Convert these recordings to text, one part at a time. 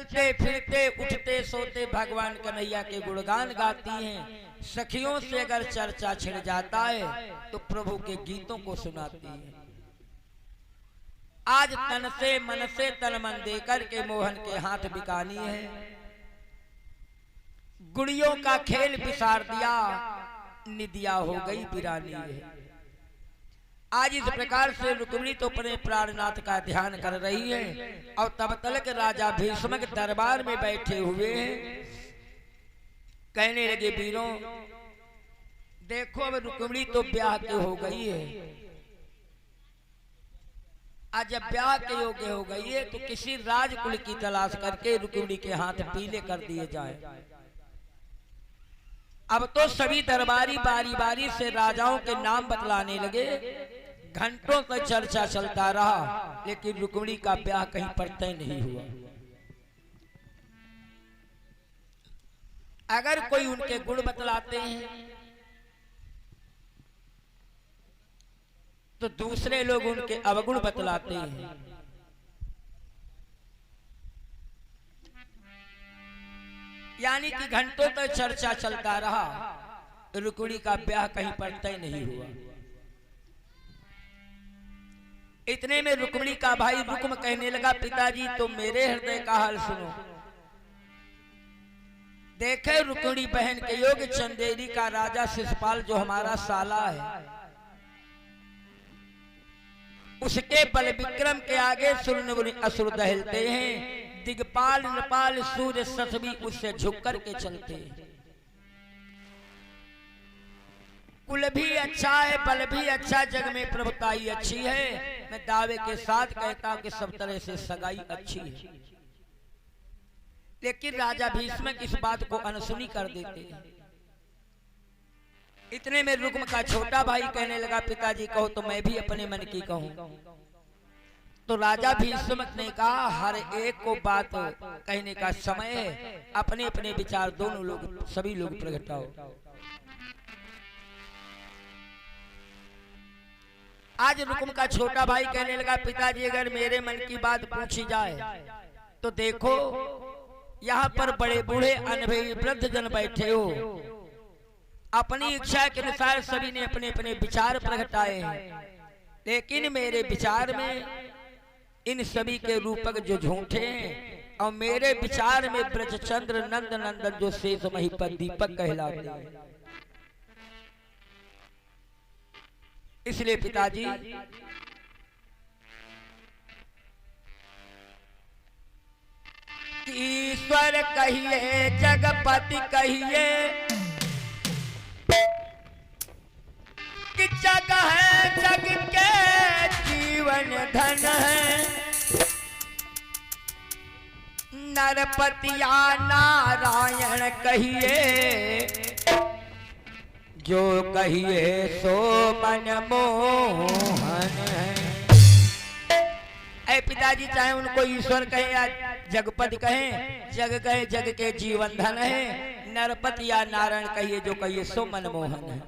चलते फिरते उठते सोते भगवान कन्हैया के गुणगान गाती हैं। सखियों से अगर चर्चा छिड़ जाता है तो प्रभु के गीतों को सुनाती है। आज तन से मन से तन मन देकर के मोहन के हाथ बिकानी है। गुड़ियों का खेल बिसार दिया, निदिया हो गई बिरानी है। आज इस प्रकार से रुक्मिणी तो अपने प्राणनाथ का ध्यान कर रही है और तब तक राजा भीष्म के दरबार में बैठे हुए हैं। कहने लगे, वीरों देखो अब रुक्मिणी तो ब्याह के हो गई है। आज जब ब्याह के योग्य हो गई है तो किसी राजकुल की तलाश करके रुक्मिणी के हाथ पीले कर दिए जाए। अब तो सभी दरबारी बारी बारी से राजाओं के नाम बतलाने लगे। घंटों तक चर्चा चलता रहा लेकिन रुक्मिणी का ब्याह कहीं पर तय नहीं हुआ। अगर कोई उनके गुण बतलाते हैं तो दूसरे लोग उनके अवगुण बतलाते हैं। यानी कि घंटों तक चर्चा चलता रहा, रुक्मिणी का ब्याह कहीं पर तय नहीं हुआ। इतने में रुक्मिणी का भाई रुक्म कहने लगा, पिताजी तो मेरे हृदय का हाल सुनो। देखे रुक्मिणी बहन के योग चंदेरी का राजा शिशुपाल जो हमारा साला है, उसके बल विक्रम के आगे सुर असुर दहलते हैं। दिगपाल नृपाल सूर्य सस भी उससे झुक कर के चलते हैं। कुल भी अच्छा है, बल भी अच्छा, जग में प्रभुताई अच्छी है। मैं दावे के साथ कहता हूं कि सब तरह से सगाई अच्छी है। लेकिन राजा भीष्म इस बात को अनसुनी कर देते हैं। इतने में रुक्म का छोटा भाई कहने लगा, पिताजी कहो तो मैं भी अपने मन की कहूं। तो राजा भीष्म ने कहा, हर एक को बात कहने का समय है, अपने अपने विचार दोनों लोग सभी लोग प्रगटाओ। आज रुक्म का छोटा भाई कहने लगा, पिताजी अगर मेरे मन की बात पूछी जाए तो देखो यहाँ पर बड़े बूढ़े अनुभवी वृद्ध जन बैठे हो। अपनी इच्छा के अनुसार सभी ने अपने अपने विचार प्रगटाए हैं, लेकिन मेरे विचार में इन सभी के रूपक जो झूठे हैं और मेरे विचार में ब्रजचंद्र नंद नंदन जो शेष महिपत दीपक कहलाते हैं। इसलिए पिताजी ईश्वर कहिए जगपति कहिए कि जग है, जग के जीवन धन है। नरपतिया नारायण कहिए, जो कहिए सो मन मोहन है। ऐ पिताजी चाहे उनको ईश्वर कहे या जगपति कहे, जग कहे जग के जीवन धन है। नरपति या नारायण कहिए, जो कहिए सो मनमोहन है।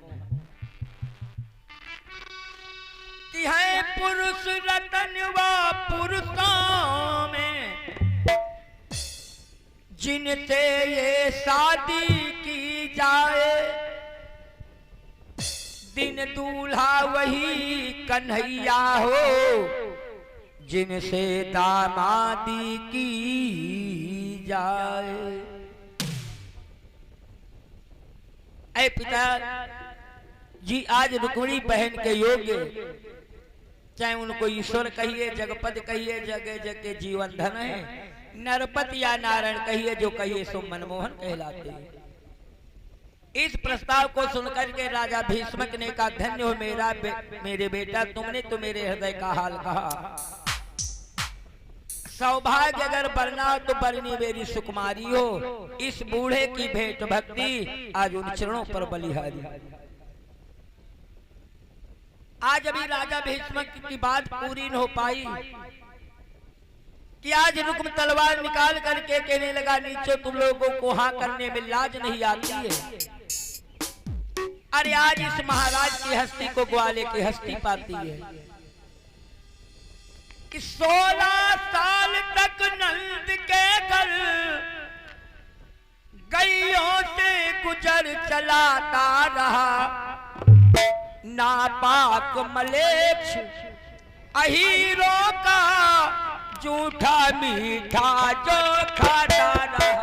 कि है पुरुष रतन व पुरुषों में, जिनसे ये शादी की जाए। दिन दूल्हा वही कन्हैया हो, जिनसे दामादी की जाए। ऐ पिता जी, आज रुक्मिणी बहन के योग्य, चाहे उनको ईश्वर कहिए, जगपति कहिए, जग जग के जीवन धन है। नरपति या नारायण कहिए, जो कहिए सो मनमोहन कहलाते हैं। इस प्रस्ताव को सुनकर के राजा भीष्मक ने कहा, धन्य हो मेरे बेटा, तुमने तो मेरे हृदय का हाल कहा। सौभाग्य अगर बरना हो तो बरनी मेरी सुकुमारी हो। इस बूढ़े की भेंट भक्ति आज उन चरणों पर बलिहारी। आज अभी राजा भीष्म की बात पूरी न हो पाई कि आज रुक्म तलवार निकाल करके कहने लगा, नीचे तुम लोगों को हाँ करने में लाज नहीं आती है। अरे आज इस महाराज की हस्ती को ग्वाले की हस्ती पाती है कि 16 साल तक नंद के घर गुजर चलाता रहा, नापाक मलेच्छ अहीरो का झूठा मीठा जो खाता रहा।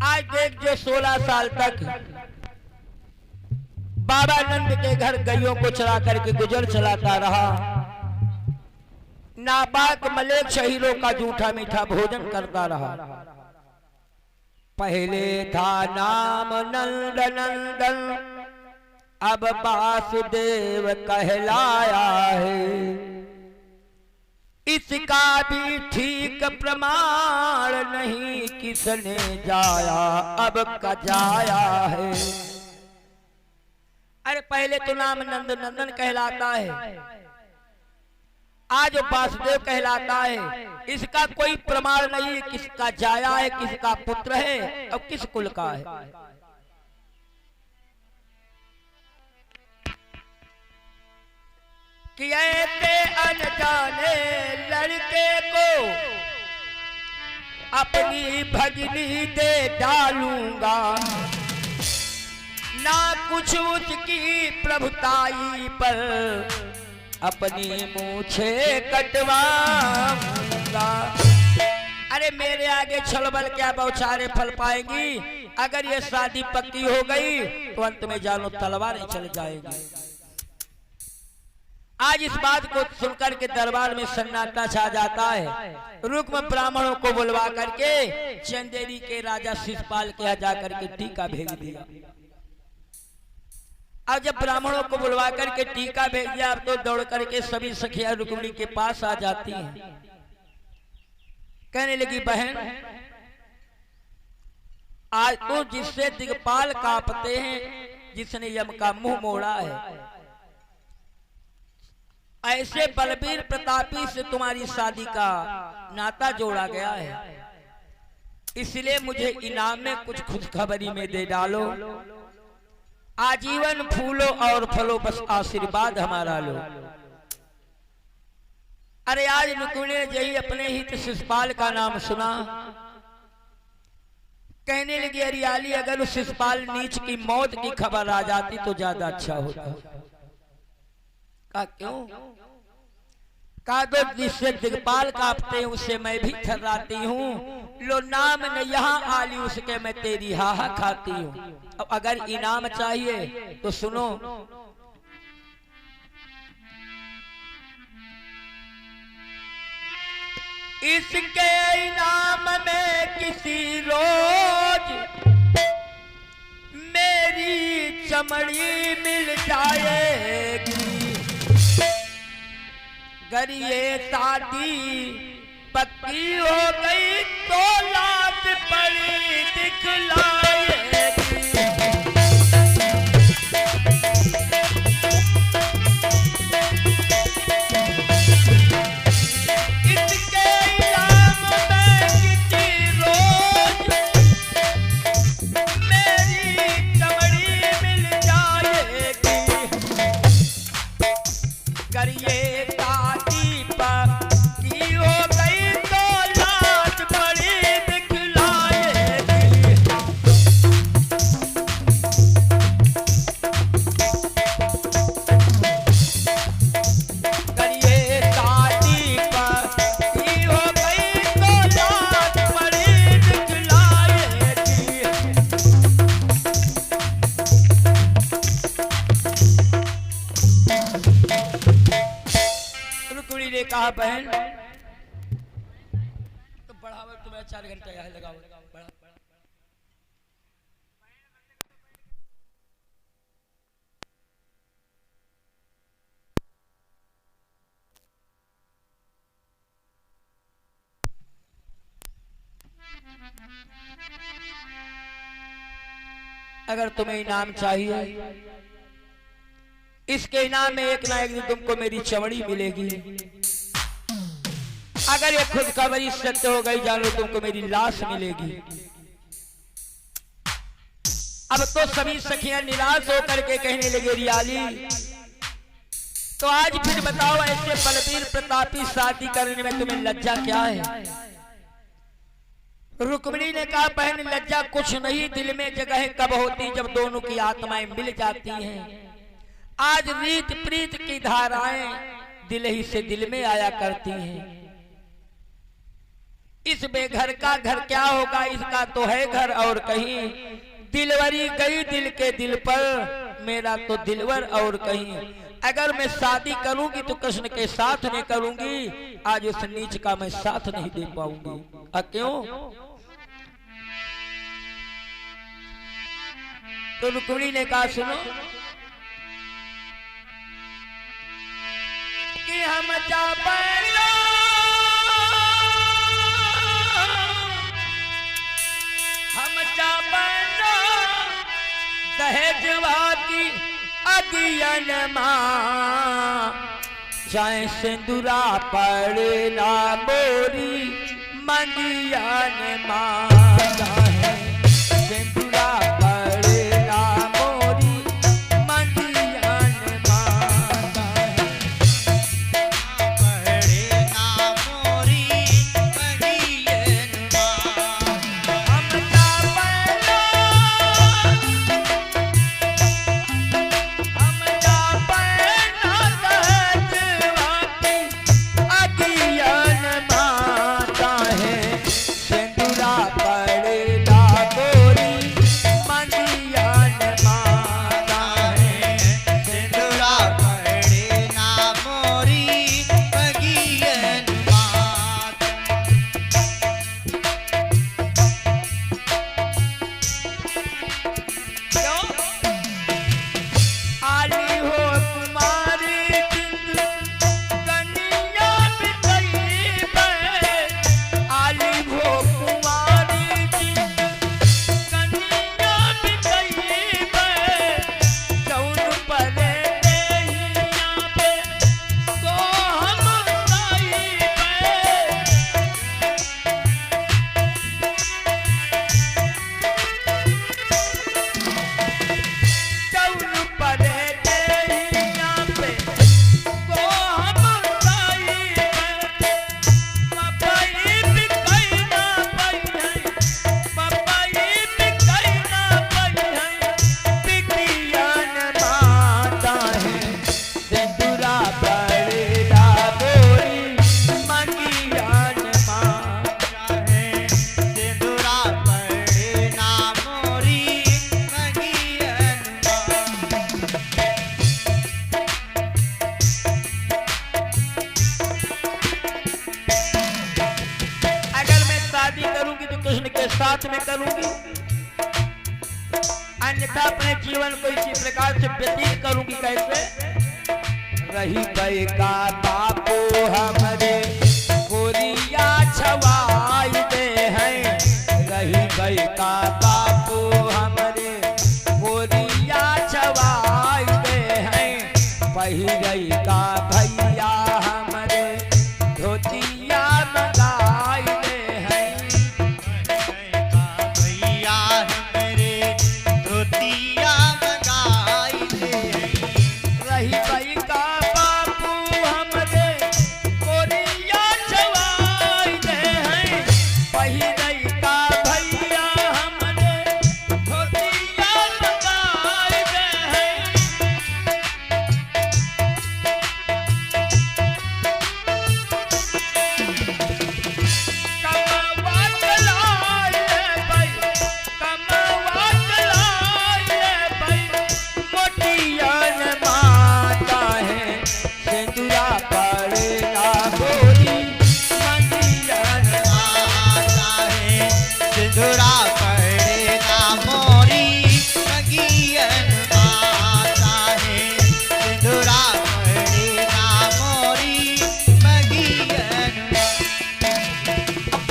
आज देख जो 16 साल तक बाबा नंद के घर गायों को चरा करके गुजर चलाता रहा, नापाक मलेच्छ अहीरों का झूठा मीठा भोजन करता रहा। पहले था नाम नंद नंदन, अब वासुदेव कहलाया है। इसका भी ठीक प्रमाण नहीं किसने जाया, अब कजाया है। अरे पहले तो नाम नंद नंदन कहलाता है, आज वासुदेव कहलाता है। इसका कोई प्रमाण नहीं, किसका जाया है, किसका पुत्र है और किस कुल का है। कि ऐसे अनजाने लड़के को अपनी भगनी दे डालूंगा, ना कुछ उसकी प्रभुताई पर अपनी मूछे कटवाऊंगा। अरे मेरे आगे छलबल क्या बौछारे फल पाएंगी, अगर ये शादी पक्की हो गई तो अंत में जानो तलवारें चल जाएगी। आज इस बात को सुनकर के दरबार में सन्नाटा छा जाता है। रुक्म ब्राह्मणों को बुलवा करके चंदेरी के राजा शिषपाल के यहाँ जाकर के टीका भेज दिया। अब जब ब्राह्मणों को बुलवा करके टीका भेज दिया, अब तो दौड़ करके सभी सखियां रुक्मिणी के पास आ जाती हैं। कहने लगी, बहन आज तो जिससे दिग्पाल कांपते हैं, जिसने यम का मुंह मोड़ा है, ऐसे बलबीर प्रतापी से तुम्हारी शादी का नाता जोड़ा गया है। इसलिए मुझे इनाम में कुछ खुशखबरी में दे डालो। आजीवन फूलो और फलो, बस आशीर्वाद हमारा लो। अरे आज रुक्मिणी ने जही अपने हित शिषपाल का नाम सुना, कहने लगी, हरियाली अगर उस शिषपाल नीच की मौत की खबर आ जाती तो ज्यादा अच्छा होता। का क्यों? का दो जिससे दिग्पाल कांपते हैं उससे मैं भी थर्राती हूँ। लो नाम न यहाँ आली उसके मैं तेरी हाहा खाती हूँ। अब अगर इनाम चाहिए तो सुनो, इसके इनाम में किसी रोज मेरी चमड़ी मिल जाएगी। अगर ये शादी पक्की हो गई तो लात पड़ी दिखलाएगी। इसके इनाम में किसी रोज मेरी चमड़ी मिल जाएगी। अगर ये कहा, बहन तो बढ़ावा तुम्हें 4 घंटा यहाँ लगाओ। अगर तुम्हें इनाम चाहिए, इसके इनाम में एक ना एक दिन तुमको मेरी चमड़ी मिलेगी। अगर ये खुदखबरी सत्य हो गई, जानो तुमको मेरी लाश मिलेगी। अब तो सभी सखियां निराश होकर के कहने लगे रियाली तो आज फिर बताओ ऐसे बलबीर प्रतापी शादी करने में तुम्हें लज्जा क्या है? रुक्मिणी ने कहा बहन लज्जा कुछ नहीं, दिल में जगह कब होती जब दोनों की आत्माएं मिल जाती हैं। आज रीत प्रीत की धाराएं दिल ही से दिल में आया करती हैं। इस बेघर का घर क्या होगा, इसका तो है घर और कहीं। दिलवरी गई दिल के दिल पर, मेरा तो दिलवर और कहीं। अगर मैं शादी करूंगी तो कृष्ण के साथ नहीं करूंगी, आज उस नीच का मैं साथ नहीं दे पाऊंगी। क्यों? तो रुक्मिणी ने कहा सुनो कि हम दहेजवा की अगियन मां चाहे सिंदूरा पड़े ना मोरी मंगियन मां चाहे सिंदूरा पड़े ना मोरी मंगियन मां पड़े ना मोरी मंगियन मां साथ में करूंगी, अन्यथा अपने जीवन को इसी प्रकार से व्यतीत करूंगी। कैसे? रही गए का बापू हमरे गोरिया छवाई दे हैं, रही गए का बापू हमरे गोरिया छवाई दे हैं, वही रही का भैया हमरे धोतिया मंगाई दे हैं, भैया हमरे धोतिया मंगाई दे रही गई का बापू हमरे गोरिया छवाई दे हैं, वही रही का भैया हमरे धोतिया मंगाई दे हैं। कमवा चलाए भाई, कमवा चलाए भाई, मोटियन माता है सिंदूरा पड़े ना गोरी मंगियन माता है, सिंदूरा पड़े ना मोरी मंगियन माता है, सिंदूरा पड़े ना मोरी मंगियन।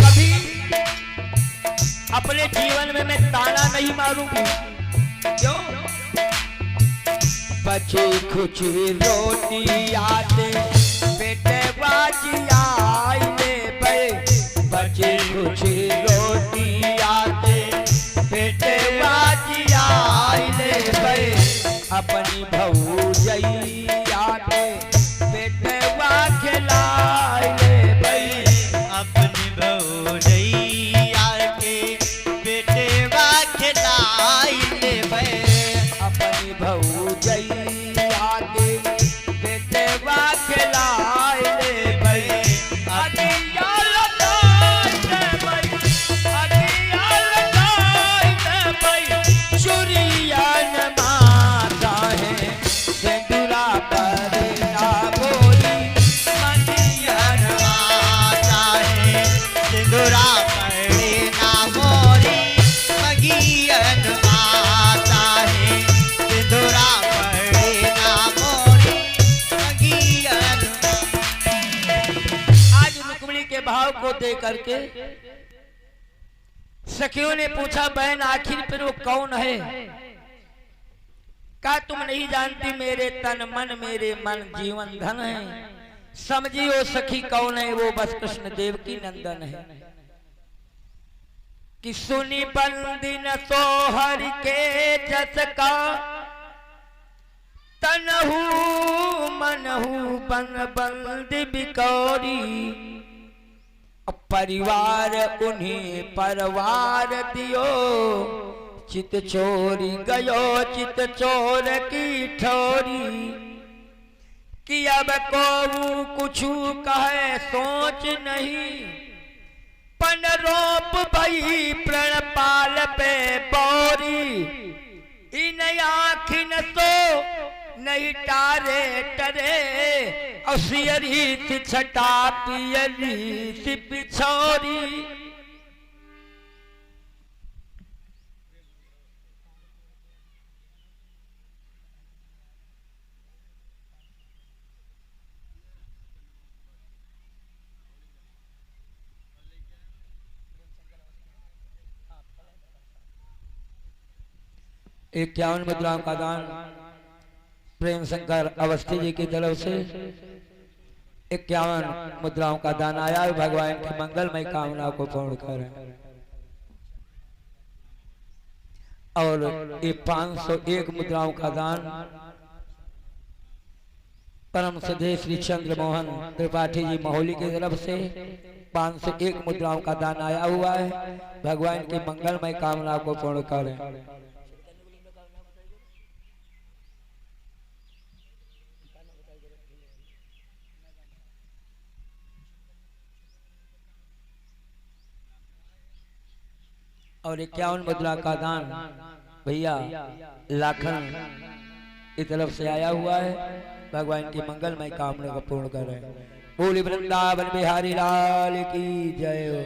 कभी अपने जीवन में मैं ताना नहीं मारूंगी। क्यों? बचे कुछ रोटी आते बेटे बाजी आई ले पे, बचे कुछ रोटी आते बेटे बाजी आई भौजैया के बेटे बा खिलाई लेबै अपनी भौजैया के बेटे बा खिलाए लेबै अगिया लगाई देबै अगिया लगाई देबै चुरियन माता है सिंदूरा करे ना बोली मंगियन माता है सिंदूरा पड़े ना मोरी मंगियन माता है सिंदूरा पड़े ना मोरी मंगियन। आज रुक्मिणी के भाव को देख करके सखियों ने पूछा बहन आखिर फिर वो कौन है? क्या तुम नहीं जानती मेरे तन मन मेरे मन जीवन धन है। समझी वो सखी कौन है? वो बस कृष्ण देव की नंदन है। कि सुनी बंदिन तो हरि के जस का तनहु मनहु बन बंद बिकौरी परिवार उन्हीं परवार दियो चित चोरी गयो चित चोर की ठोरी कि अब को कुछ कहे सोच नहीं पन रोप भई प्रण पाल पे बोरी इन आखिन सो नहीं टारे टरे असियरी छटा पियरी पिछोरी। एक 51 मुद्राओं का दान प्रेम शंकर अवस्थी जी की तरफ से 51 मुद्राओं का दान आया है। भगवान की मंगलमय कामना को पूर्ण करें। और ये 501 मुद्राओं का दान परम सदे श्री चंद्र मोहन त्रिपाठी जी महोली की तरफ से 501 मुद्राओं का दान आया हुआ है। भगवान की मंगलमय कामना को पूर्ण करें। और 51 मुद्रा का दान भैया लाखन की तरफ से आया हुआ है। भगवान की मंगलमय कामना को पूर्ण करें। बोली वृंदावन बिहारी लाल की जय हो।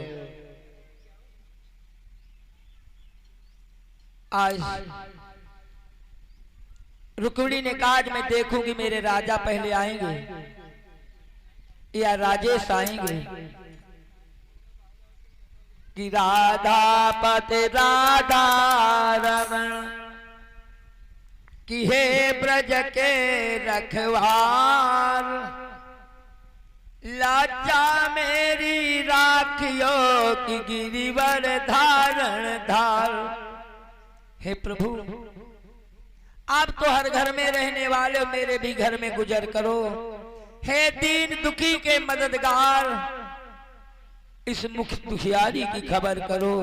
आज रुक्मिणी ने कहा आज मैं देखूंगी मेरे राजा पहले आएंगे या राजेश आएंगे कि राधापति राधा रमण कि हे ब्रज के रखवार लाजा मेरी राखियो कि गिरिवर धारण धार। हे प्रभु आप तो हर घर में रहने वाले हो, मेरे भी घर में गुजर करो। हे दीन दुखी के मददगार इस मुख दुखियारी की खबर करो।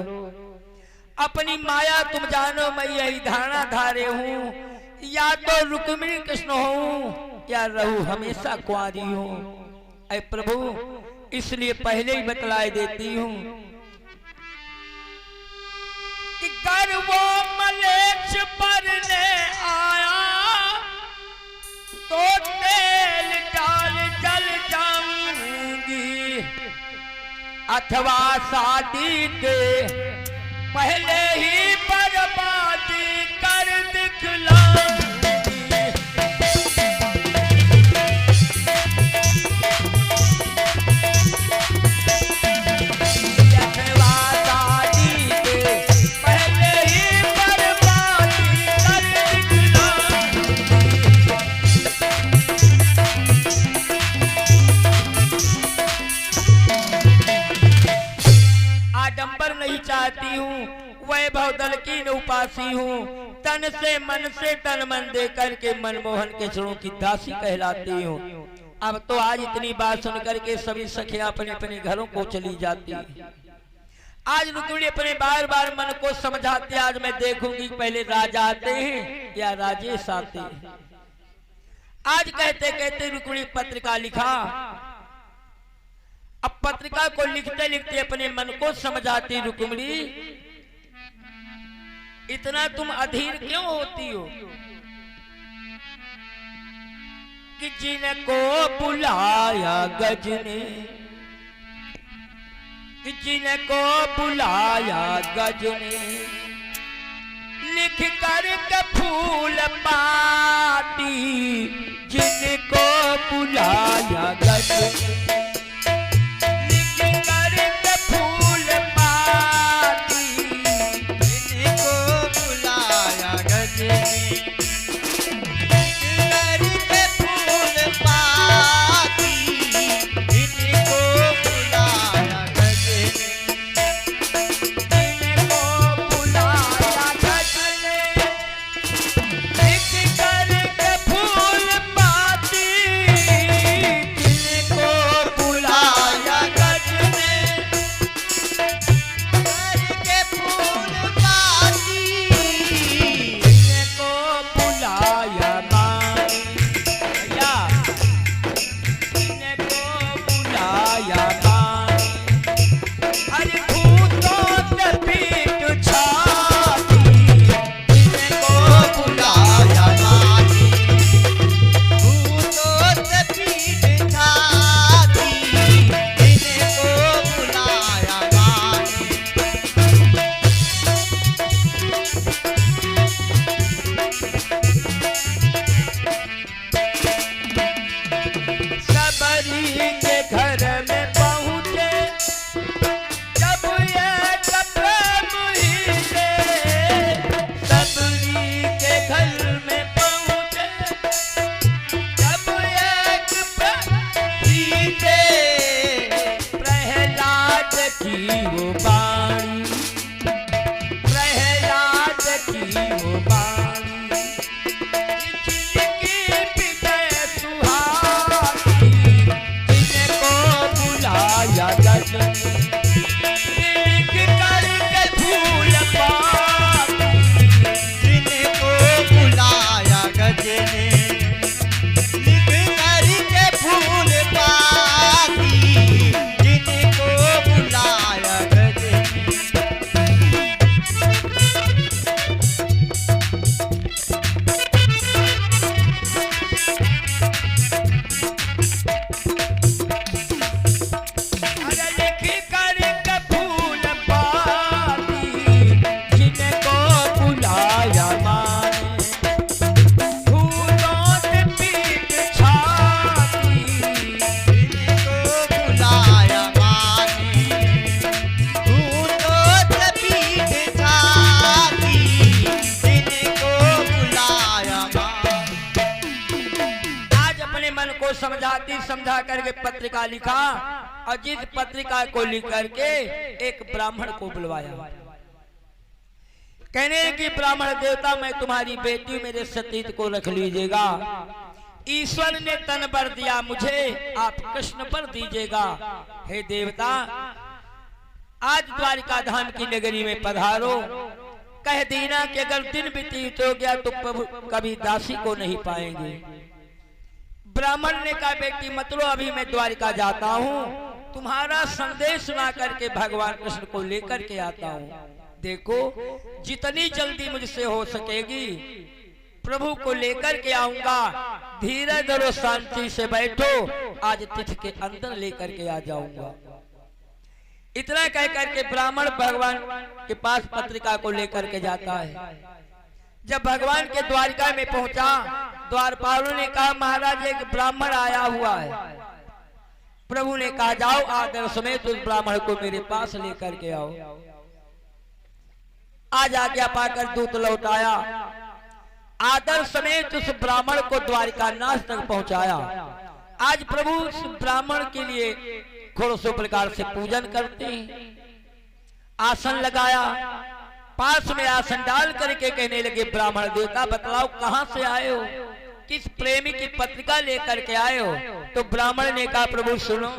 अपनी माया तुम जानो मैं यही धारणा धारे हूँ या तो रुक्मिणी कृष्ण हूँ या रहूं हमेशा कुंवारी हूँ। ऐ प्रभु इसलिए पहले ही बतलाए देती हूँ कि कर वो मलेच्छ परने आया तो तेल डाल जल जाऊंगी अथवा शादी के पहले ही बर्बादी कर दिखलाऊंगी। अथवा शादी के पहले ही बर्बादी कर दिखलाऊंगी। आडंबर नहीं चाहती हूँ, वैभव दल की उपासी हूँ। तन से मन से तन मन दे करके मनमोहन के चरणों की दासी कहलाती हूँ। अब तो आज इतनी बात सुन करके सभी सखियां अपने अपने घरों को चली जाती हैं। आज रुक्मिणी अपने बार बार मन को समझाते, आज मैं देखूंगी पहले राजा आते हैं या राजेश आते हैं। आज कहते कहते रुक्मिणी पत्रिका लिखा। अब पत्रिका को लिखते लिखते अपने मन को समझाती, रुक्मिणी इतना तुम अधीर क्यों होती हो कि जिनको बुलाया गज ने, कि जिनको बुलाया गज ने, लिख कर के फूल पाती, जिनको बुलाया गज ने, लिख कर के फूल पाती, जिनको बुलाया गज ने, समझाती समझा करके पत्रिका लिखा और जिस पत्रिका को लिख करके एक ब्राह्मण को बुलवाया। कहने की ब्राह्मण देवता मैं तुम्हारी बेटी मेरे सतीत को रख लीजिएगा, ईश्वर ने तन पर दिया मुझे, आप कृष्ण पर दीजिएगा। हे देवता आज द्वारिका धाम की नगरी में पधारो, कह देना कि अगर दिन व्यतीत हो गया तो प्रभु कभी दासी को नहीं पाएंगे। ब्राह्मण ने कहा बेटी मत लो, अभी मैं द्वारिका जाता हूँ, तुम्हारा संदेश सुना करके भगवान कृष्ण को लेकर के आता हूँ। देखो जितनी जल्दी मुझसे हो सकेगी प्रभु को लेकर के आऊंगा, धीरे धरो शांति से बैठो, आज तिथि के अंदर लेकर के आ जाऊंगा। इतना कह करके ब्राह्मण भगवान के पास पत्रिका को लेकर के जाता है। जब भगवान के द्वारिका में पहुंचा, द्वारपालों ने कहा महाराज एक ब्राह्मण आया हुआ है। प्रभु ने कहा जाओ आदर समेत उस ब्राह्मण को मेरे पास लेकर के आओ। आज आज्ञा पाकर दूत लौटाया, आदर समेत उस ब्राह्मण को द्वारिका नाथ तक पहुंचाया। आज प्रभु उस ब्राह्मण के लिए घोड़ों प्रकार से पूजन करते हैं। आसन लगाया, पास में आसन डाल करके कहने लगे ब्राह्मण देवता बतलाओ कहां से आए हो, किस प्रेमी की पत्रिका लेकर के आए हो। तो ब्राह्मण ने कहा प्रभु सुनो,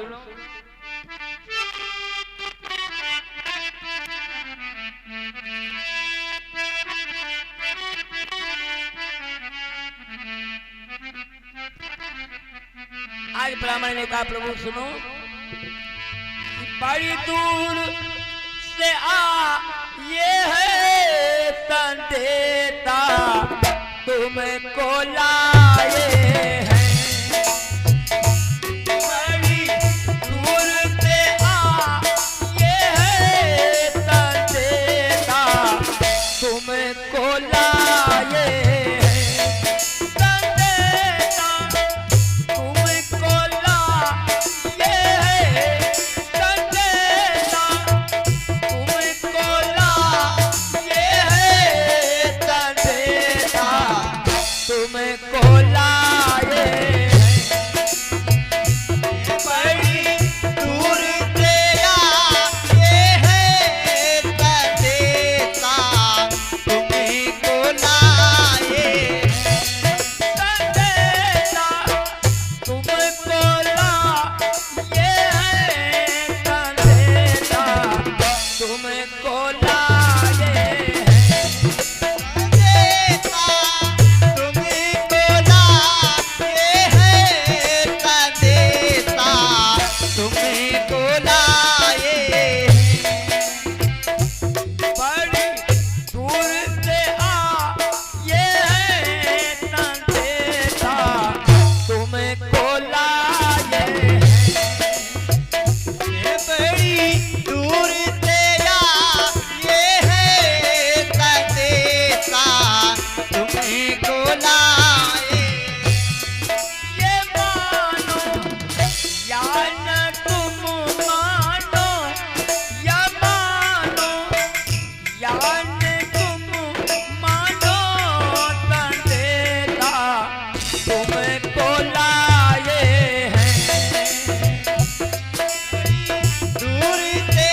आज ब्राह्मण ने कहा प्रभु सुनो, बड़ी दूर से ये है संदेशा तुमको लाए हैं। बड़ी दूर से ये है संदेशा तुमको लाए हैं। संदेशा तुमको लाए हैं। संदेशा तुमको लाए हैं। संदेशा तुमको लाए हैं। बड़ी दूर से ये है संदेशा तुमको लाए हैं। संदेशा तुमको लाए हैं। संदेशा तुमको लाए हैं। संदेशा तुमको लाए हैं। संदेशा तुमको लाए हैं। बड़ी दूर से ये है संदेशा तुमको लाए हैं। ये बड़ी दूर से ये है संदेशा तुमको लाए। ये मानो या न तुम मानो, या मानो या न तुम मानो, संदेशा तुमको लाए हैं। दूर से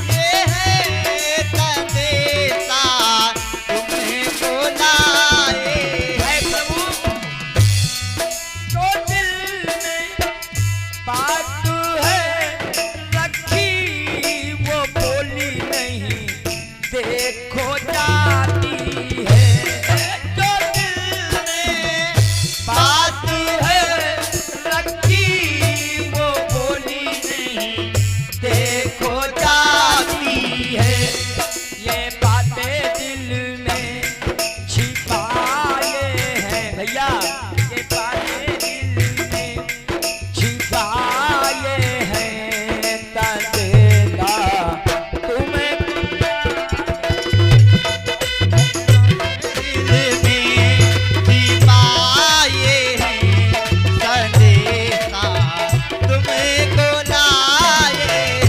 ये है संदेशा तुमको लाए। है प्रभु तो दिल में बात है रखी, वो बोली नहीं देखो जाती है। जो दिल में बात है रखी, वो बोली नहीं देखो जाती है। ये बातें दिल में छिपाए हैं भैया, ये बातें दिल में छिपाए हैं। संदेशा तुम्हें दिल में छिपाए हैं। संदेशा तुमको लाए हैं।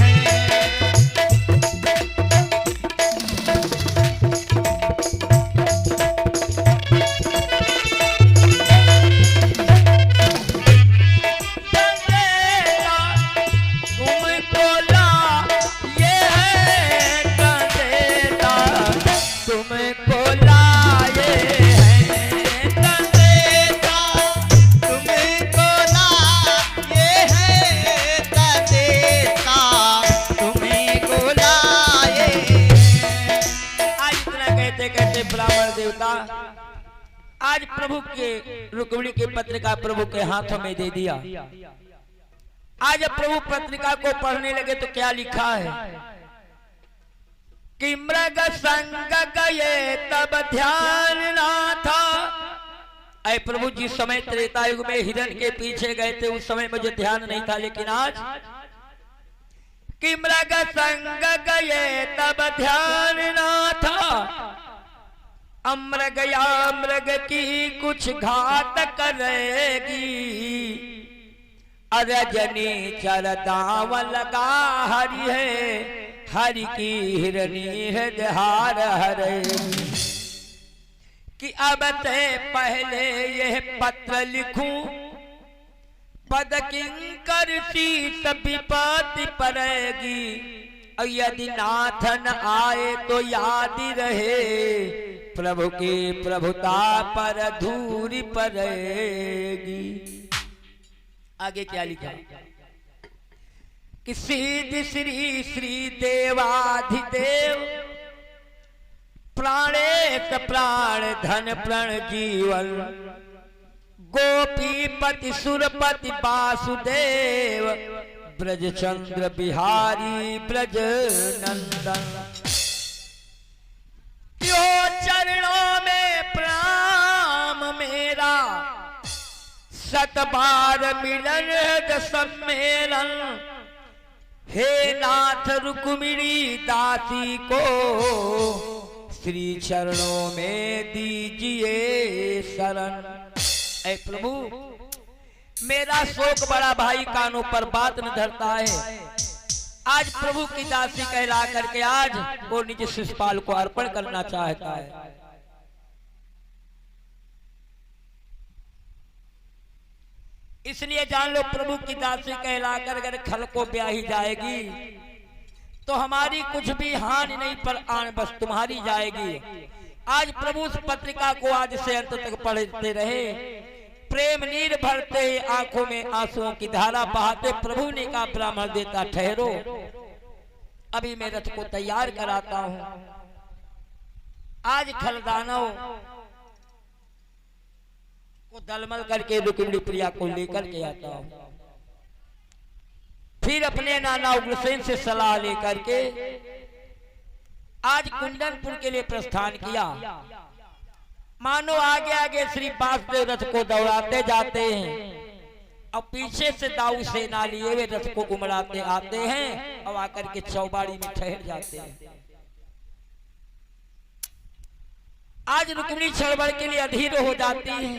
संदेशा तुमको लाए हैं। संदेशा तुमको लाए हैं। संदेशा तुमको लाए हैं। संदेशा तुमको लाए हैं। आज इतना कहते कहते ब्राह्मण देवता आज प्रभु के रुक्मिणी की पत्रिका प्रभु के हाथों में दे दिया। आज जब प्रभु पत्रिका को पढ़ने लगे तो क्या लिखा है कि मृग संग गए तब ध्यान ना था। अय प्रभु जिस समय त्रेता युग में हिरण के पीछे गए थे उस समय मुझे ध्यान नहीं था, लेकिन आज कि मृग संग गए तब ध्यान ना था। अमृग या मृग की कुछ घात करेगी, अरजनी चर दाव लगा हरि है, हरि की हिरनी हृदय हरेगी। कि अब से पहले यह पत्र लिखूं, पद किंकर शीत विपत्ति पड़ेगी। और यदि नाथ न आए तो याद रहे, प्रभु की प्रभुता पर धूरी पड़ेगी। आगे क्या लिखा कि सिद्ध श्री श्री देवाधिदेव प्राणेत प्राण धन प्रण जीवन गोपीपति सुरपति वासुदेव ब्रजचंद्र बिहारी ब्रज नंदन। यो चरणों में प्रणाम मेरा, सत बार मिलन सम्मेलन। हे नाथ रुक्मिणी दासी को श्री चरणों में दीजिए शरण। ऐ प्रभु, मेरा शोक बड़ा भाई कानों पर बात न धरता है। आज प्रभु की दासी कहला करके आज वो निज शिषपाल को अर्पण करना चाहता है। इसलिए जान लो, प्रभु की दासी कहलाकर अगर खल को ब्याही जाएगी तो हमारी कुछ भी हानि नहीं, पर आन बस तुम्हारी जाएगी। आज प्रभु उस पत्रिका को आज से अंत तक पढ़ते रहे, प्रेम नीर भरते आंखों में आंसुओं की धारा बहाते। प्रभु ने कहा ब्राह्मण देता ठहरो, अभी मैं रथ को तैयार कराता हूं। आज खलदानव को दलमल करके रुक्मिणी प्रिया को लेकर के आता हूं। फिर अपने नाना उग्रसेन से सलाह लेकर के आज कुंदनपुर के लिए प्रस्थान किया। मानो आगे आगे श्री वासुदेव रथ को दौड़ाते जाते हैं और पीछे से दाऊ सेना लिए वे रथ को उमड़ाते आते हैं और आकर के चौबाड़ी में ठहर जाते हैं। आज रुक्मिणी छड़बड़ के लिए अधीर हो जाती है,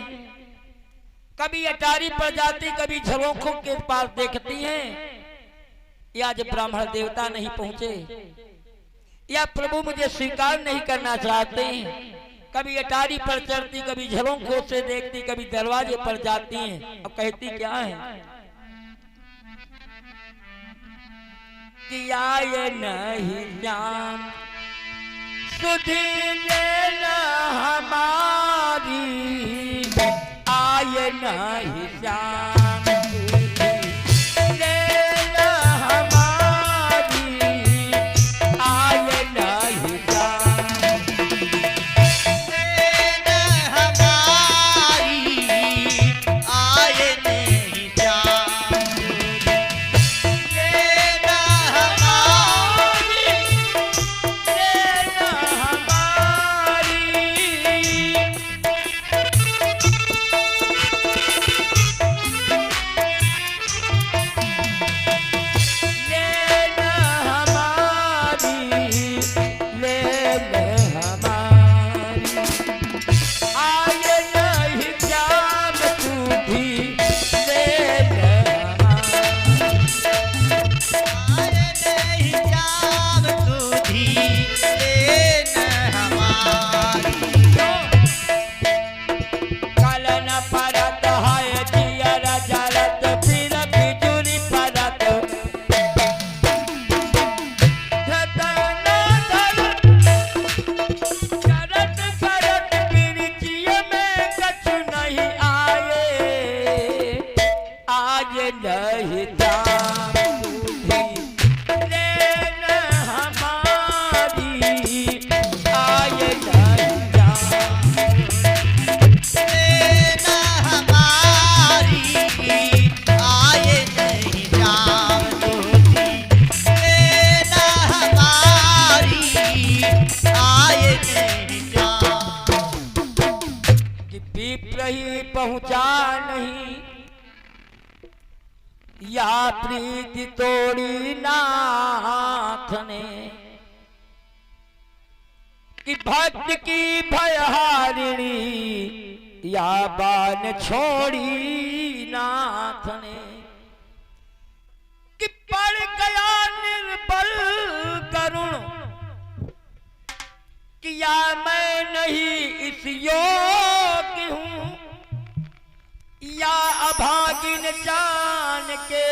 कभी अटारी पर जाती, कभी झरोखों के पास देखती हैं या जब ब्राह्मण देवता नहीं पहुंचे या प्रभु मुझे स्वीकार नहीं करना चाहते। कभी अटारी पर चढ़ती, कभी झरोखों से देखती, कभी दरवाजे पर जाती हैं और कहती क्या है कि आए नहीं जान सुधी लेना हमारी, आए नहीं जान लेना हमारी, आए नहीं जान लेना हमारी, आए नहीं जान लेना हमारी, लेना हमारी। पहुंचा नहीं या प्रीति तोड़ी नाथ ने, कि भक्त की भयहारिणी या बान छोड़ी नाथ ने, कि पड़ गया निर्बल करुण किया मैं नहीं इस योग्य हूं, या अभागिन जान के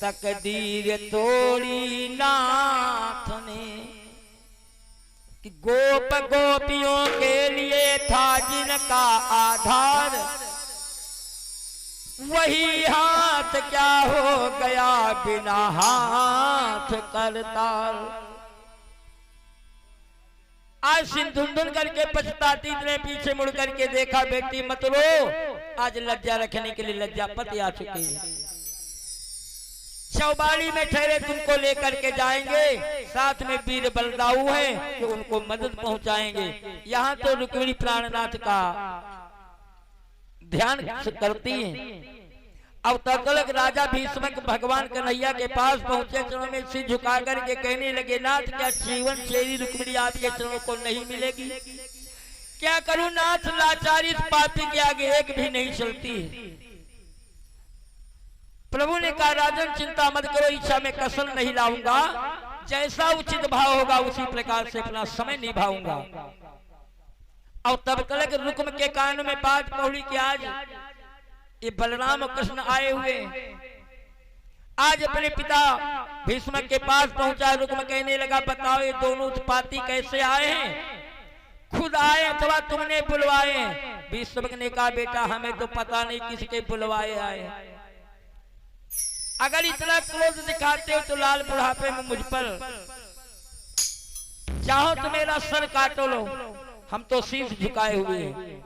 तकदीर तोड़ी नाथ ने, कि गोप गोपियों के लिए था जिनका आधार, वही हाथ क्या हो गया बिना हाथ करतार। आज सिंधुंधुन करके पछताती ने पीछे मुड़ करके देखा, बेटी मत रो, आज लज्जा रखने के लिए लज्जापति आ चुके हैं। चौबाड़ी में ठहरे तुमको लेकर के जाएंगे, साथ में वीर बलदाऊ है जो उनको मदद पहुंचाएंगे। यहाँ तो रुक्मिणी प्राणनाथ का ध्यान करती हैं। अब तक राजा भीष्म भगवान कन्हैया के पास पहुंचे, चरणों में सिर झुका करके कहने लगे, नाथ क्या जीवन शैली रुक्मिणी आपके चरणों को नहीं मिलेगी? क्या करूं नाथ, लाचारी इस पापी के आगे एक भी नहीं चलती है। प्रभु ने कहा, राजन चिंता मत करो, इच्छा में कसर नहीं लाऊंगा, जैसा उचित भाव होगा उसी प्रकार से अपना समय निभाऊंगा। और तब तक रुक्म के कान में बात पहुंची कि आज ये बलराम कृष्ण आए हुए, आज अपने पिता भीष्म के पास पहुंचा। रुक्म कहने लगा, बताओ ये दोनों उत्पाती कैसे आए हैं? खुद आए अथवा तुमने बुलवाए? भीष्म ने कहा, बेटा हमें तो पता नहीं किसके बुलवाए आए। अगर इतना क्रोध दिखाते हो तो लाल बुढ़ापे में मुझ पर चाहो तो मेरा सर काटो लो, हम तो शीश झुकाए हुए हैं।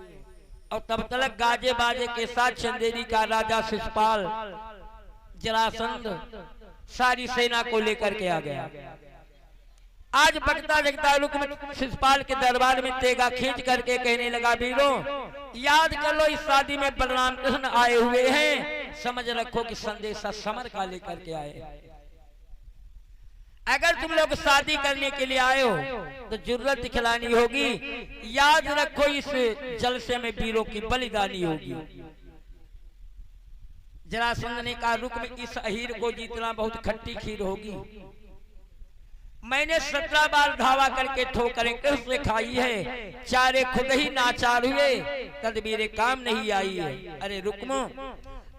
और तब तक गाजे बाजे के साथ चंदेरी का राजा शिशुपाल जरासंध सारी सेना को लेकर के आ गया। आज बगता जगता रुक्म शिशुपाल के दरबार में तेगा खींच करके कहने लगा, वीरों याद कर लो, इस शादी में बलराम कृष्ण आए हुए हैं, समझ रखो कि संदेशा समर का लेकर के आए। अगर तुम लोग शादी करने के लिए आए हो तो जरूरत दिखलानी होगी, याद रखो इस जलसे में वीरों की बलिदानी होगी। जरासंध ने कहा, रुक्म इस अहीर को जीतना बहुत खट्टी खीर होगी। मैंने 17 बार धावा करके ठोकरें कृष्ण खाई है, चारे खुद ही नाचार हुए, तदबीरे काम नहीं आई है। अरे रुक्म,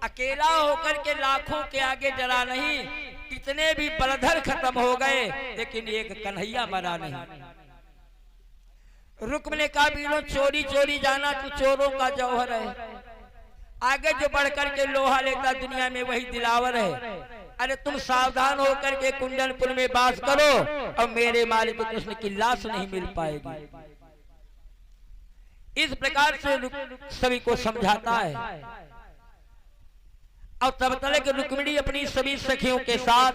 अकेला होकर के लाखों के आगे डरा नहीं, कितने भी बलधर खत्म हो गए लेकिन एक कन्हैया मरा नहीं। रुक्म ने कहा, वीरों चोरी चोरी जाना तो चोरों का जौहर है, आगे जो बढ़कर के लोहा लेता दुनिया में वही दिलावर है। अरे तुम सावधान होकर के कुंडलपुर में बास करो और मेरे मालिक कृष्ण की लाश नहीं मिल पाएगी। इस प्रकार से सभी को समझाता है। और तब तक रुक्मिणी अपनी सभी सखियों के साथ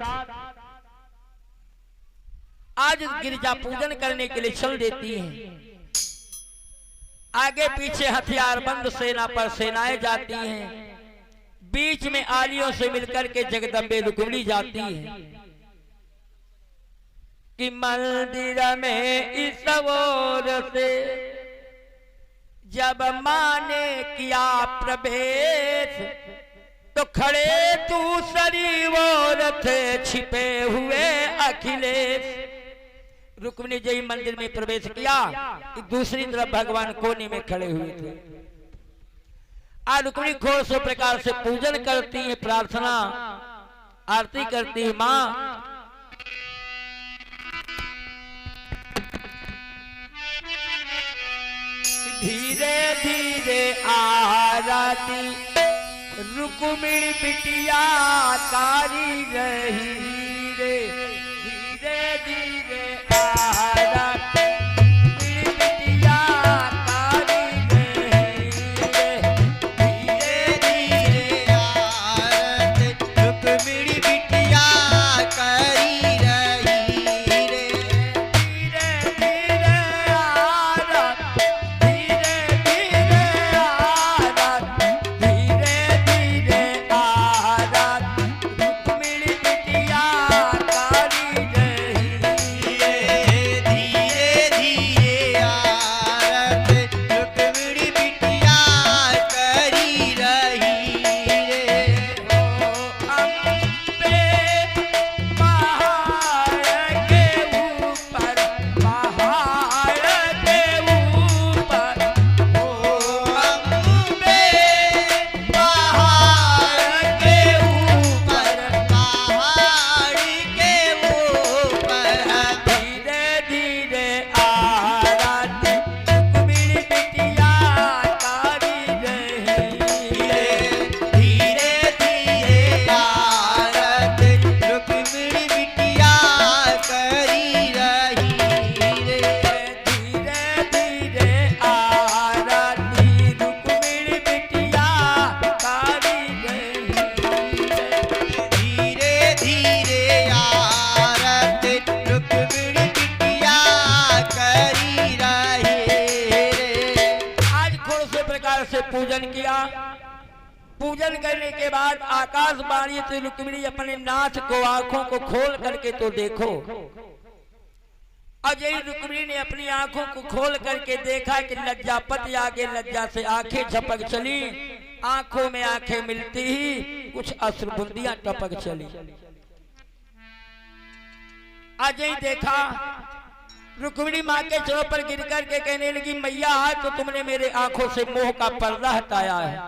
आज गिरजा पूजन करने के लिए चल देती हैं। आगे पीछे हथियार बंद सेना पर सेनाएं जाती हैं, बीच में आलियों से मिलकर के जगदम्बे रुक्मिणी जाती है कि मंदिर में इस ओर से जब माने किया प्रवेश, तो खड़े दूसरी ओर थे छिपे हुए अखिलेश। रुक्मिणी जी मंदिर में प्रवेश किया कि दूसरी तरफ भगवान कोने में खड़े हुए थे। आज रुक्मिणी घोष प्रकार से पूजन करती है, प्रार्थना आरती करती है। माँ धीरे धीरे आरती रुक्मिणी बिटिया कारी रही रे, धीरे धीरे आरती रुक्मिणी बिटिया कारी रही रे, धीरे धीरे आरती रुक्मिणी बिटिया कारी रही रे, धीरे धीरे आरती, धीरे धीरे आरती, धीरे धीरे आरती रुक्मिणी बिटिया लिया। पूजन करने के बाद आकाशवाणी से रुक्मिणी अपने नाथ को आंखों को खोल करके तो देखो। अजय रुक्मिणी ने अपनी आंखों को खोल करके देखा कि लज्जापति आगे लज्जा से आंखें झपक चली। आंखों में आंखें मिलती ही कुछ अश्रुबूंदियां टपक चली। अजय देखा रुक्मिणी माँ के चरों पर गिर करके कहने लगी, मैया आज तो तुमने मेरे आंखों से मोह का पर्दा हटाया है।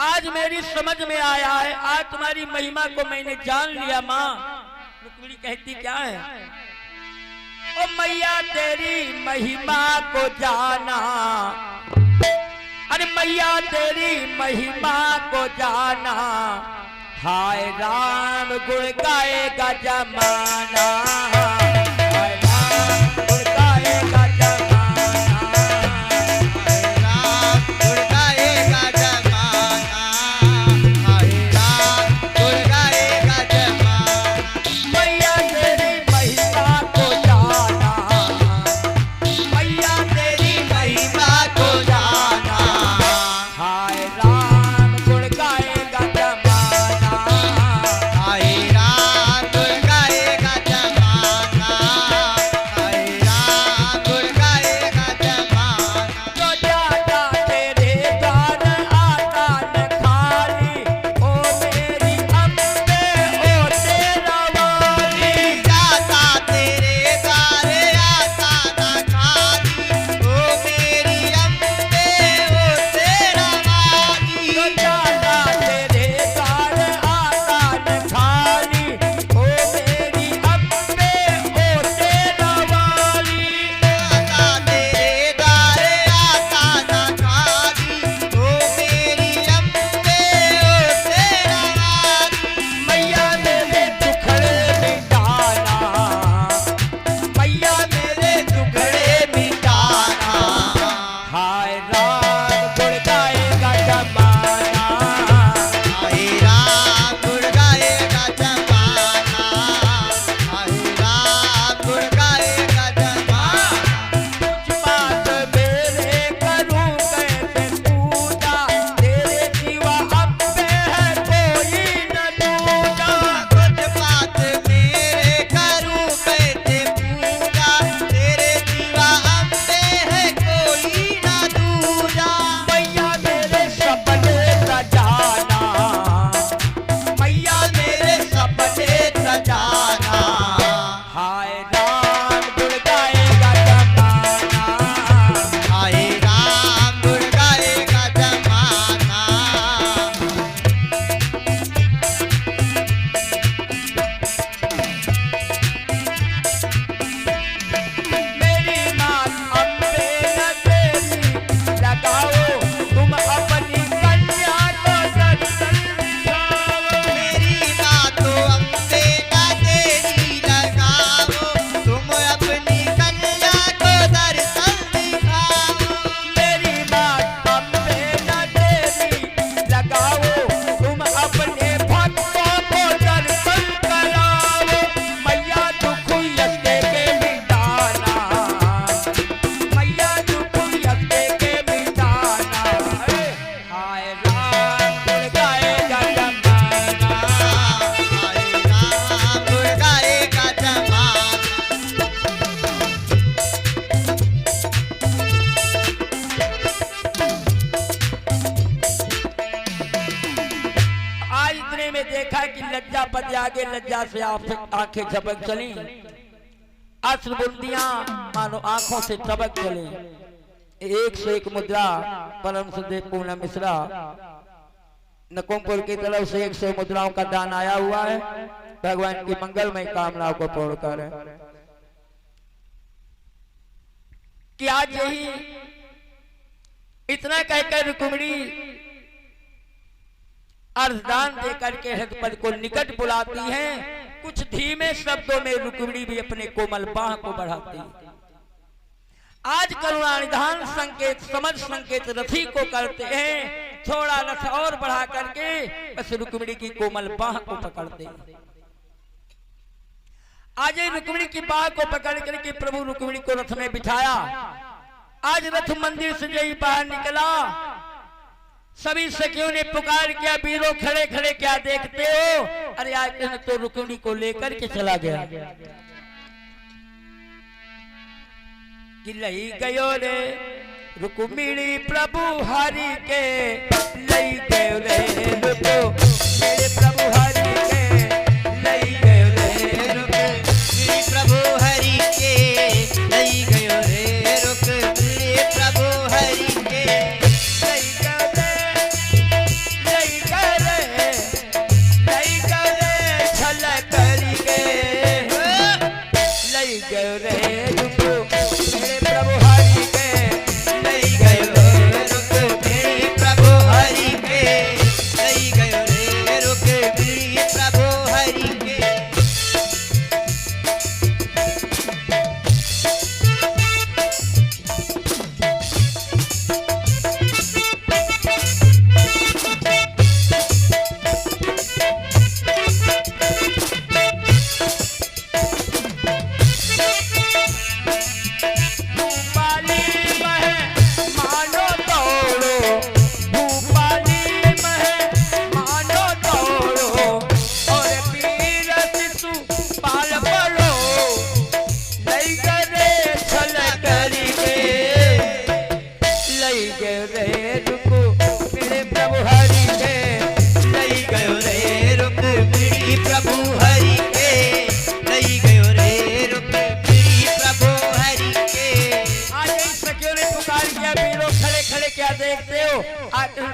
आज मेरी समझ में आया है, आज तुम्हारी महिमा को मैंने जान लिया। माँ रुक्मिणी कहती क्या है, ओ मैया तेरी महिमा को जाना, अरे मैया तेरी महिमा को जाना, हाय राम गुण गाएगा जमाना, हाय राम गुण गाएगा जमाना, हाय राम गुण गाएगा जमाना, हाय राम गुण गाएगा जमाना। मैया तेरी महिमा को जाना, मैया तेरी महिमा को जाना, हाय राम गुण गाएगा जमाना, हाय राम गुण गाएगा जमाना, हाय राम गुण गाएगा जमाना। जो जाता तेरे द्वार आता न खाली, ओ मेरी अम्बे ओ तेरा वाली। जाता तेरे द्वारे आता न खाली, ओ मेरी अम्बे ओ तेरा वाली। जो जाता तेरे द्वार आता न खाली, ओ मेरी अम्बे ओ तेरा वाली। जाता तेरे द्वारे आता न खाली, ओ मेरी अम्बे ओ तेरा वाली। मैया मेरे दुखड़े मिटाना, मैया मेरे दुखड़े मिटाना, हाय राम गुण गाएगा जमाना, हाय राम गुण गाएगा जमाना, हाय राम गुण गाएगा जमाना। कुछ बात मेरे करूं कैसे पूजा, तेरे सिवा अम्बे है कोई न दूजा। कुछ बात मेरे करूं कैसे पूजा, तेरे सिवा अम्बे है कोई ना दूजा। मैया मेरे सपने सजाना, मैया मेरे सपने सजाना, हाय राम गुण गाएगा जमाना, हाय राम गुण गाएगा जमाना। मेरी माँ अम्बे न तेरी लगाओ, तुम अपनी कन्या को दर्शन दिखाओ। मेरी बातों अम्बे ना तेरी लगाओ, तुम अपनी कन्या को दर्शन दिखाओ। मेरी बात अम्बे न तेरी लगाओ, तुम अपने भक्तों को दर्शन कराओ। मैया दुख यस्ते के मिटाना, मैया दुख यस्ते के मिटाना, हाय राम गुण गाएगा जमाना, हाय राम गुण गाएगा जमाना। आज इतने में देखा कि लज्जापति आगे लज्जा से आंखें झपक चली। अश्रुबूंदियां मानो आंखों से टपक चली। एक से एक मुद्रा परम सुदेव पूर्ण मिश्रा नकुमपुर की तरफ से 100 मुद्राओं का दान आया हुआ है। भगवान की मंगलमय कामनाओं को पूर्ण करे। कि आज यही इतना कहकर रुक्मिणी अर्धदान देकर के हृदय को निकट बुलाती हैं। कुछ धीमे शब्दों में रुक्मिणी भी अपने कोमल बाह को बढ़ाती है। आज करुणा निधान संकेत समझ संकेत रथी को करते हैं। थोड़ा रथ और बढ़ा करके बस रुक्मिणी की कोमल बाह को पकड़ते हैं। आज रुक्मिणी की बाह को पकड़ करके प्रभु रुक्मिणी को रथ में बिठाया। आज रथ मंदिर से जही बाहर निकला सभी सखियों ने पुकार किया, वीरों खड़े खड़े क्या देखते हो? अरे आज कृष्ण तो रुक्मिणी को लेकर के चला गया कि लई गयो रे रुक्मिणी प्रभु हरि के, लई गयो रे रुक्मिणी प्रभु हरि के, लई गयो रे रुक्मिणी प्रभु हरि के, लई गयो रे रुक्मिणी प्रभु हरि के, लई गयो रे छल करी के, लई गयो रे रुक्मिणी प्रभु हरि के, लई गयो रे रुक्मिणी प्रभु हरि के, लई गयो रे रुक्मिणी प्रभु हरि के।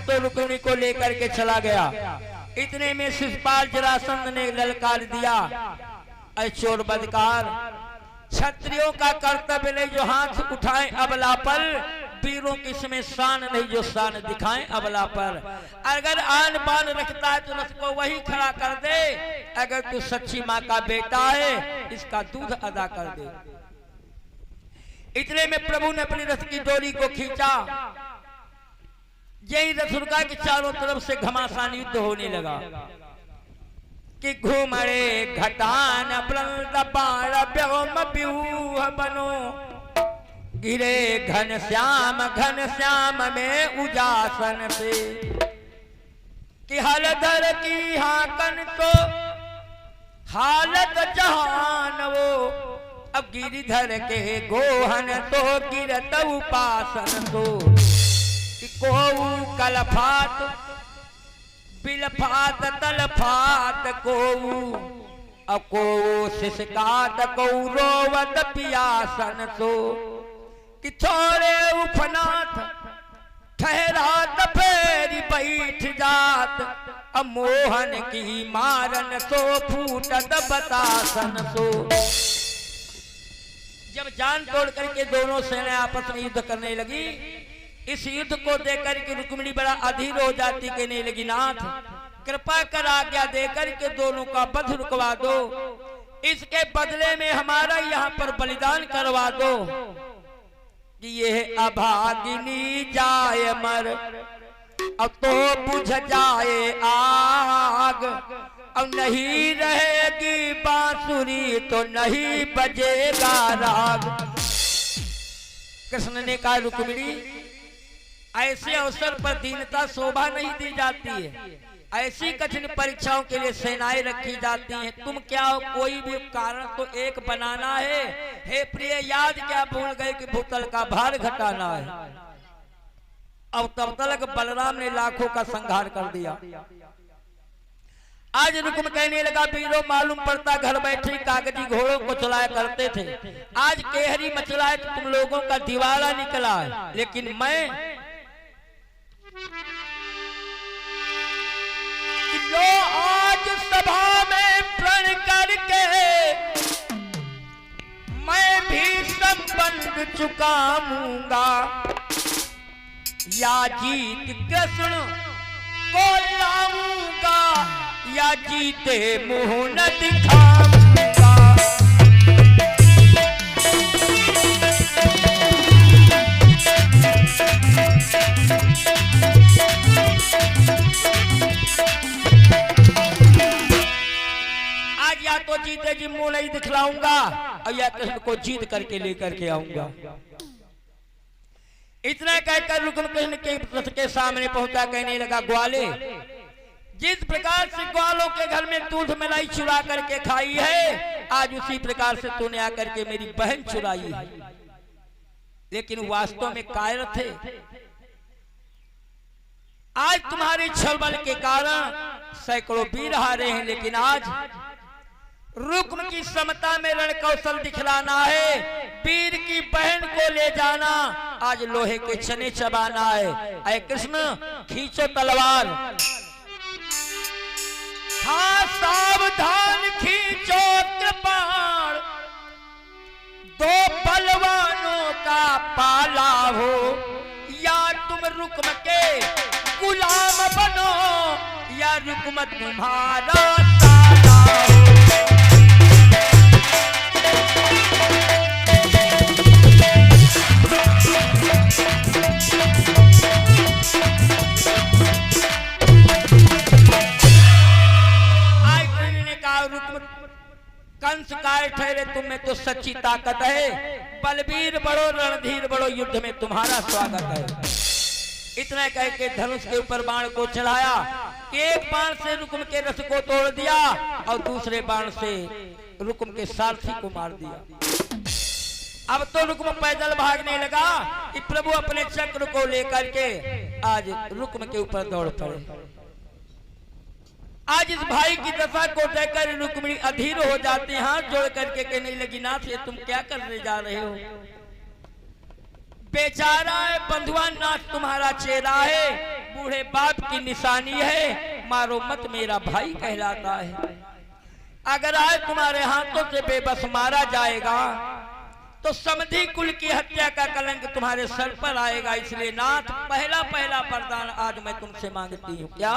तो रुक्मिणी को लेकर के चला गया। इतने में शिशुपाल जरासंध ने ललकार दिया, ऐ चोर बदकार, क्षत्रियों का कर्तव्य नहीं जो हाथ उठाएं अबला पर, वीरों की इसमें शान नहीं जो शान दिखाएं अबला पर। अगर आन बान रखता है तो रथ को वही खड़ा कर दे, अगर तू सच्ची माँ का बेटा है इसका दूध अदा कर दे। इतने में प्रभु ने अपनी रथ की डोरी को खींचा, यही रथ रुका कि चारों तरफ से घमासान युद्ध होने लगा कि घूमरे घटान प्रणत बाण व्योम व्यूह बनो, गिरे घन श्याम में उजासन से, कि हलधर की हाकन तो हालत जहान वो, अब गिरिधर के गोहन तो गिरत उपासन तो, कि कोऊ कलफात बिलफात तलफात कोऊ, अब कोऊ शिशकात कोऊ रोवत पियासन तो, कि छोरे उफनाथ ठहरात फेरी बैठ जात, अब मोहन की मारन सो फूटत बतासन सो। जब जान तोड़ करके दोनों सेनाएं आपस में युद्ध करने लगी, इस युद्ध को देखकर के रुक्मिणी बड़ा अधीर हो जाती, कहने लगी नाथ कृपा कर आज्ञा देकर के दोनों का वध रुकवा दो, इसके बदले में हमारा यहाँ पर बलिदान करवा दो, कि यह अभागिनी जाए मर अब तो बुझ जाए आग, अब नहीं रहेगी बांसुरी तो नहीं बजेगा राग। कृष्ण ने कहा रुक्मिणी ऐसे अवसर पर दीनता शोभा नहीं दी जाती है, ऐसी कठिन परीक्षाओं के लिए सेनाएं रखी जाती हैं। तुम क्या हो, कोई भी कारण तो एक बनाना है। हे प्रिय याद क्या भूल गए कि भूतल का भार घटाना है। अब तब तक बलराम ने लाखों का संहार कर दिया। आज रुक्म कहने लगा वीरों मालूम पड़ता घर बैठे कागजी घोड़ों को चलाया करते थे, आज केहरी मचला है तो तुम लोगों का दिवाला निकला है, लेकिन मैं जो आज सभा में प्रण करके मैं भी संबंध चुकाऊंगा, या जीत कृष्ण को लाऊंगा या जीते मुंह न दिखाऊंगा। आज या तो जीते जी मुंह नहीं दिखलाऊंगा और या कृष्ण को जीत करके लेकर के आऊंगा। इतना कहकर रुक्म कृष्ण के रथ के सामने पहुंचा, कहने लगा, ग्वाले, जिस प्रकार से ग्वालों के घर में दूध मलाई चुरा करके खाई है, आज उसी प्रकार से तूने आकर के मेरी बहन चुराई है। लेकिन वास्तव में कायर थे। आज तुम्हारे छल बल के कारण सैकड़ों वीर हारे हैं, लेकिन आज रुक्म की समता में रण कौशल दिखलाना है, वीर की बहन को ले जाना, आज लोहे के चने चबाना है। अय कृष्ण, खींचो तलवार। हाँ, सावधान खींचो कृपाण, दो बलवानों का पाला हो, या तुम रुक्म के गुलाम बनो, या रुक्म तुम्हारा साला हो। कंस काय ठहरे, तुम में तो सच्ची ताकत है, बलबीर बड़ो रणधीर बड़ो, युद्ध में तुम्हारा स्वागत है। इतना कह के धनुष के ऊपर बाण को चढ़ाया, एक बाण से रुक्म के रथ को तोड़ दिया और दूसरे बाण से रुक्म के सारथी को मार दिया। अब तो रुक्म पैदल भागने लगा कि प्रभु अपने चक्र को लेकर के आज रुक्म के ऊपर दौड़ पड़े। आज इस भाई की दशा को देखकर रुक्मिणी अधीर हो जाती, हाथ जोड़ करके कहने लगी, नाथ ये तुम क्या करने जा रहे हो? बेचारा है बंधुआ, नाथ तुम्हारा चेहरा है, बूढ़े बाप की निशानी है, मारो मत, मेरा भाई कहलाता है। अगर आज तुम्हारे हाथों से बेबस मारा जाएगा तो समधी कुल की हत्या का कलंक तुम्हारे सर पर आएगा। इसलिए नाथ, पहला पहला वरदान आज मैं तुमसे मांगती हूँ। क्या?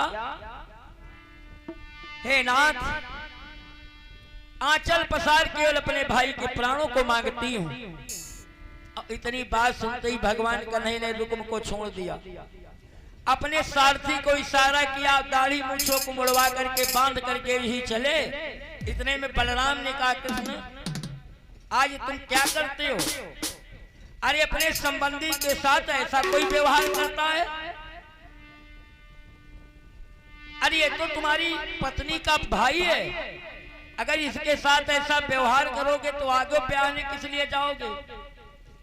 हे नाथ, आंचल पसार केवल अपने भाई के प्राणों को मांगती हूँ। इतनी बात सुनते ही भगवान कन्हैया ने रुक्म को छोड़ दिया, अपने सारथी को इशारा किया, दाढ़ी मूंछों को मुड़वा करके बांध करके ही चले। इतने में बलराम ने कहा, कृष्ण आज तुम क्या करते हो? अरे अपने संबंधी के साथ ऐसा कोई व्यवहार करता है? अरे ये तो तुम्हारी पत्नी का भाई है, अगर इसके साथ ऐसा व्यवहार करोगे तो आगे ब्याहने किस लिए जाओगे?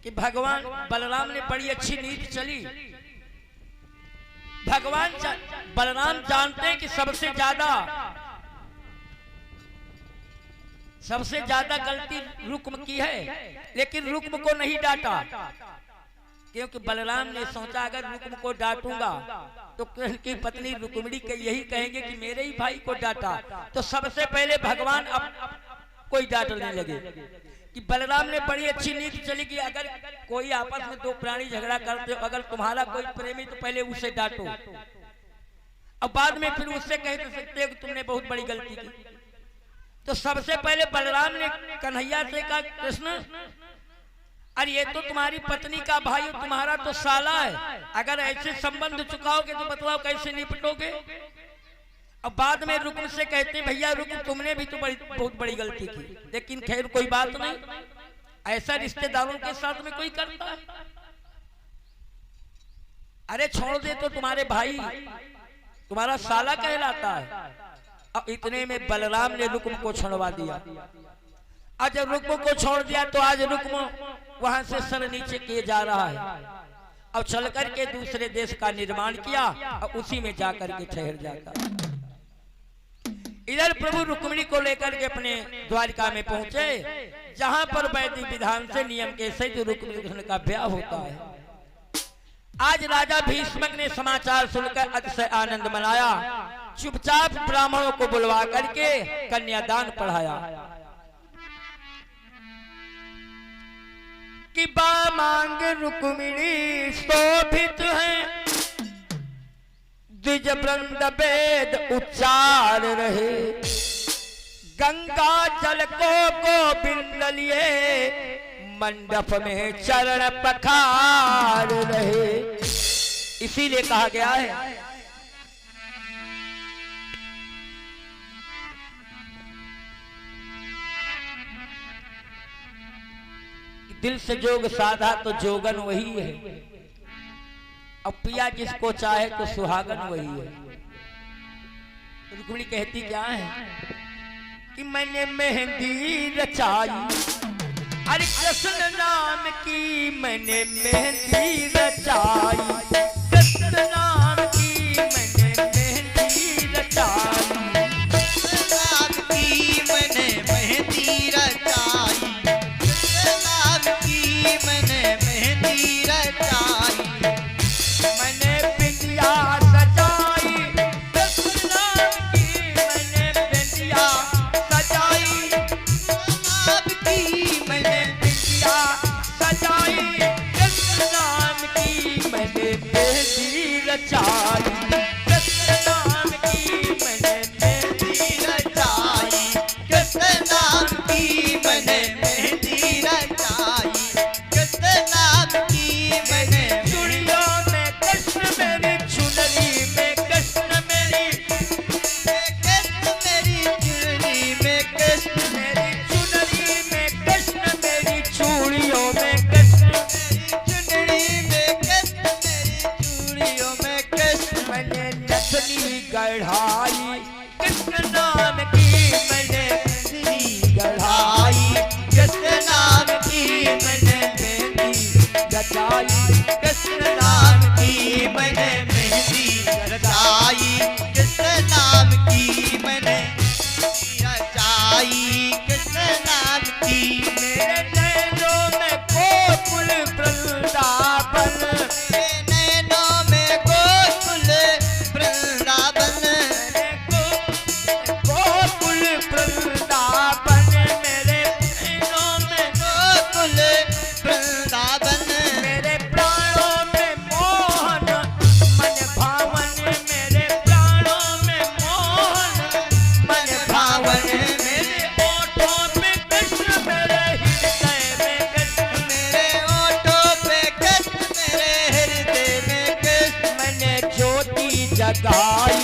कि भगवान बलराम ने बड़ी अच्छी नीति चली। भगवान बलराम जानते हैं कि सबसे ज्यादा गलती रुक्म की है, लेकिन रुक्म को नहीं डांटा, क्योंकि बलराम ने सोचा अगर रुक्म को डांटूंगा तो कृष्ण की पत्नी रुक्मिणी के यही कहेंगे कि मेरे ही भाई को डांटा, तो सबसे पहले भगवान अब कोई डांटने लगे। कि बलराम ने बड़ी अच्छी नीति चली कि अगर कोई आपस में दो प्राणी झगड़ा करते हो, अगर तुम्हारा कोई प्रेमी तो पहले उसे डांटो, अब बाद में फिर उससे कह सकते हो कि तुमने बहुत बड़ी गलती की। तो सबसे पहले बलराम ने कन्हैया से कहा, कृष्ण अरे ये तो तुम्हारी पत्नी का भाई, तुम्हारा तो साला है, अगर ऐसे संबंध चुकाओगे तो बतलाओ कैसे निपटोगे? अब बाद में रुक्म से कहते, भैया रुक्म, तुमने भी तो बहुत बड़ी गलती की, लेकिन खैर कोई बात नहीं, ऐसा रिश्तेदारों के साथ में कोई करता है? अरे छोड़ दे, तो तुम्हारे भाई तुम्हारा साला कहलाता है। अब इतने में बलराम ने रुक्म को छुड़वा दिया। आज जब रुक्म को छोड़ दिया तो आज रुक्म वहां से सर नीचे किए जा रहा है। अब चल करके दूसरे देश का निर्माण किया और उसी में जाकर के ठहर जाता। इधर प्रभु रुक्मिणी को लेकर के अपने द्वारिका में पहुंचे, जहां पर वैदिक विधान से नियम के सहित रुक्मिणी कृष्ण का ब्याह होता है। आज राजा भीष्मक ने समाचार सुनकर अतिशय आनंद मनाया, चुपचाप ब्राह्मणों को बुलवा करके कन्यादान पढ़ाया। कि बामांग रुक्मिणी शोभित है, द्विज वृंद वेद उच्चार रहे, गंगा जल को गोविंद लिए, मंडप में चरण पखार रहे। इसीलिए कहा गया है दिल से जोग साधा तो जोगन वही है। अब पिया जिसको चाहे तो सुहागन वही है। रुक्मिणी कहती क्या है कि मैंने मेहंदी रचाई, अरे कृष्ण नाम की मैंने मेहंदी रचाई, कृष्ण नाम की मैंने मेहंदी रचाई, नाम की मैंने मेहंदी रचाई, नाम की मैंने मेहंदी रचाई, मैंने बिंदिया सजाई, कृष्ण नाम की मैंने बिंदिया सजाई, नाम की मैंने बिंदिया सजाई, कृष्ण नाम की मैंने मेहंदी रचाई, कृष्ण नाम की मैंने मेहंदी रचाई, कृष्ण नाम की मैंने मेहंदी रचाई, कृष्ण नाम की मैंने चूड़ियों में कृष्ण मेरी चुनरी में कृष्ण मेरी चुनरी में कृष्ण मेरी चुनरी में कृष्ण मेरी चूड़ियों में कृष्ण चुनरी में कृष्ण मेरी चूड़ियों में कृष्ण मैंने नथनी गढ़ाई, कृष्ण नाम की मैंने नथनी गढ़ाई, कृष्ण नाम की मैंने मेहंदी रचाई, कृष्ण नाम की मैंने मेहंदी रचाई, कृष्ण नाम की मैंने रचाई, कृष्ण नाम की मेरे नैनों में गोकुल वृंदावन, मेरे नैनों में गोकुल वृंदावन, गोकुल वृंदावन मेरे नैनों में, गोकुल वृंदावन, मेरे प्राणों में मोहन मन भावन, मेरे प्राणों में मोहन मन भावन, मेरे ओठों पे कृष्ण मेरे हृदय में कृष्ण, मेरे ओठों पे कृष्ण मेरे हृदय में कृष्ण, मैंने ज्योति जगाई,